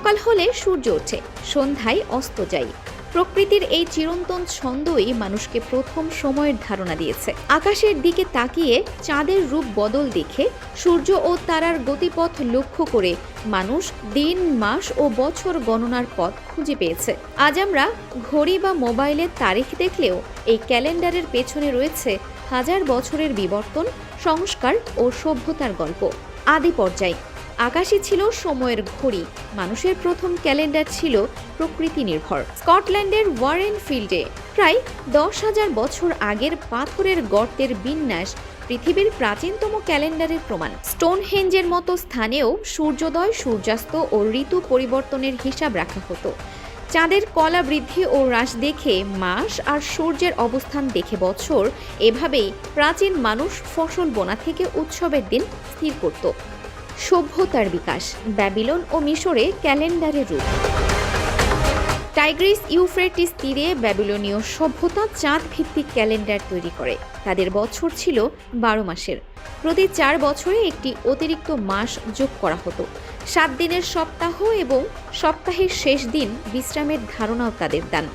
সকাল হলে সূর্য ওঠে, সন্ধ্যায় অস্ত যায়। প্রকৃতির এই চিরন্তন ছন্দই মানুষকে প্রথম সময়ের ধারণা দিয়েছে। আকাশের দিকে তাকিয়ে চাঁদের রূপ বদল দেখে, সূর্য ও তারার গতিপথ লক্ষ্য করে মানুষ দিন, মাস ও বছর গণনার পথ খুঁজে পেয়েছে। আজ আমরা ঘড়ি বা মোবাইলের তারিখ দেখলেও এই ক্যালেন্ডারের পেছনে রয়েছে হাজার বছরের বিবর্তন, সংস্কার ও সভ্যতার গল্প। আদি পর্যায়ে আকাশই ছিল সময়ের ঘড়ি, মানুষের প্রথম ক্যালেন্ডার ছিল প্রকৃতি নির্ভর। স্কটল্যান্ডের ওয়ারেন ফিল্ডে প্রায় 10,000 বছর আগের পাথরের গর্তের বিন্যাস পৃথিবীর প্রাচীনতম ক্যালেন্ডারের প্রমাণ। স্টোনহেঞ্জের মতো স্থানেও সূর্যোদয়, সূর্যাস্ত ও ঋতু পরিবর্তনের হিসাব রাখা হতো। চাঁদের কলা বৃদ্ধি ও হ্রাস দেখে মাস আর সূর্যের অবস্থান দেখে বছর, এভাবেই প্রাচীন মানুষ ফসল বোনা থেকে উৎসবের দিন স্থির করত। সভ্যতার বিকাশ, ব্যাবিলন ও মিশরে ক্যালেন্ডারের রূপ। টাইগ্রিস ইউফ্রেটিস তীরে ব্যাবিলনীয় সভ্যতা চাঁদ ভিত্তিক ক্যালেন্ডার তৈরি করে। তাদের বছর ছিল 12 মাসের। প্রতি 4 বছরে একটি অতিরিক্ত মাস যোগ করা হতো। 7 দিনের সপ্তাহ এবং সপ্তাহের শেষ দিন বিশ্রামের ধারণাও তাদের দান।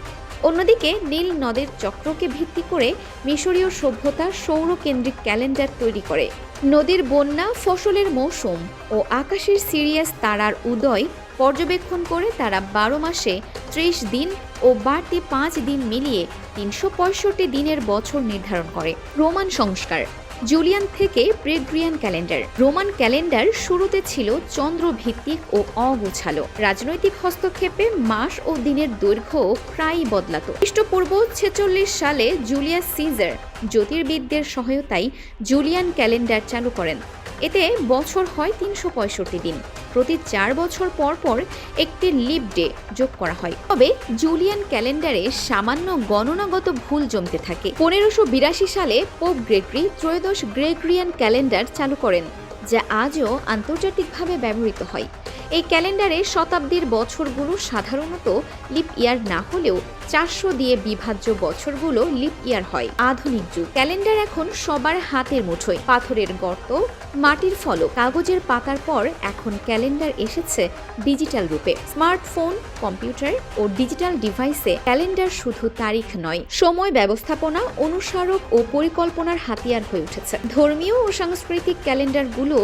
অন্যদিকে নীল নদের চক্রকে ভিত্তি করে মিশরীয় সভ্যতা সৌরকেন্দ্রিক ক্যালেন্ডার তৈরি করে। নদীর বন্যা, ফসলের মৌসুম ও আকাশের সিরিয়াস তারার উদয় পর্যবেক্ষণ করে তারা 12 মাসে 30 দিন ও বাড়তি 5 দিন মিলিয়ে 365 দিনের বছর নির্ধারণ করে। রোমান সংস্কার, জুলিয়ান থেকে গ্রেগরিয়ান ক্যালেন্ডার। রোমান ক্যালেন্ডার শুরুতে ছিল চন্দ্র ভিত্তিক ও অগোছালো। রাজনৈতিক হস্তক্ষেপে মাস ও দিনের দৈর্ঘ্য প্রায়ই বদলাত। খ্রিস্টপূর্ব 46 সালে জুলিয়াস সিজার জ্যোতির্বিদদের সহায়তায় জুলিয়ান ক্যালেন্ডার চালু করেন। এতে বছর হয় 365 দিন। প্রতি 4 বছর পর পর একটি লিপ ডে যোগ করা হয়। তবে জুলিয়ান ক্যালেন্ডারে সামান্য গণনাগত ভুল জমতে থাকে। 1582 সালে পোপ গ্রেগরি ত্রয়োদশ গ্রেগরিয়ান ক্যালেন্ডার চালু করেন, যা আজও আন্তর্জাতিকভাবে ব্যবহৃত হয়। এই ক্যালেন্ডারে শতাব্দীর বছরগুলো সাধারণত লিপ ইয়ার না হলেও 400 দিয়ে বিভাজ্য বছরগুলো লিপ ইয়ার হয়। আধুনিক যুগ ক্যালেন্ডার এখন সবার হাতের মুঠোয়। পাথরের গর্ত, মাটির ফলক, কাগজের পাতার পর এখন ক্যালেন্ডার এসেছে ডিজিটাল রূপে। স্মার্টফোন, কম্পিউটার ও ডিজিটাল ডিভাইসে ক্যালেন্ডার শুধু তারিখ নয়, সময় ব্যবস্থাপনা, অনুস্মারক ও পরিকল্পনার হাতিয়ার হয়ে উঠেছে। ধর্মীয় ও সাংস্কৃতিক ক্যালেন্ডারগুলো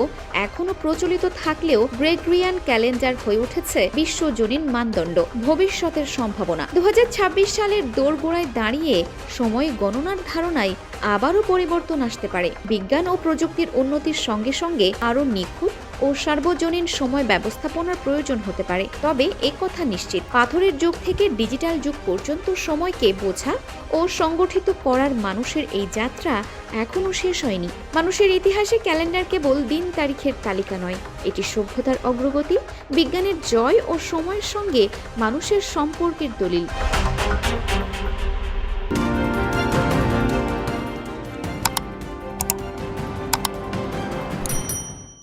এখনো প্রচলিত থাকলেও গ্রেগরিয়ান ক্যালেন্ডার হয়ে উঠেছে বিশ্বজনীন মানদণ্ড। ভবিষ্যতের সম্ভাবনা, 2026 সালের দোরগোড়ায় দাঁড়িয়ে সময় গণনার ধারণায় আবারও পরিবর্তন আসতে পারে। বিজ্ঞান ও প্রযুক্তির উন্নতির সঙ্গে সঙ্গে আরও নিখুঁত ও সার্বজনীন সময় ব্যবস্থাপনার প্রয়োজন হতে পারে। তবে একথা নিশ্চিত, পাথরের যুগ থেকে ডিজিটাল যুগ পর্যন্ত সময়কে বোঝা ও সংগঠিত করার মানুষের এই যাত্রা এখনও শেষ হয়নি। মানুষের ইতিহাসে ক্যালেন্ডার কেবল দিন তারিখের তালিকা নয়, এটি সভ্যতার অগ্রগতি, বিজ্ঞানের জয় ও সময়ের সঙ্গে মানুষের সম্পর্কের দলিল।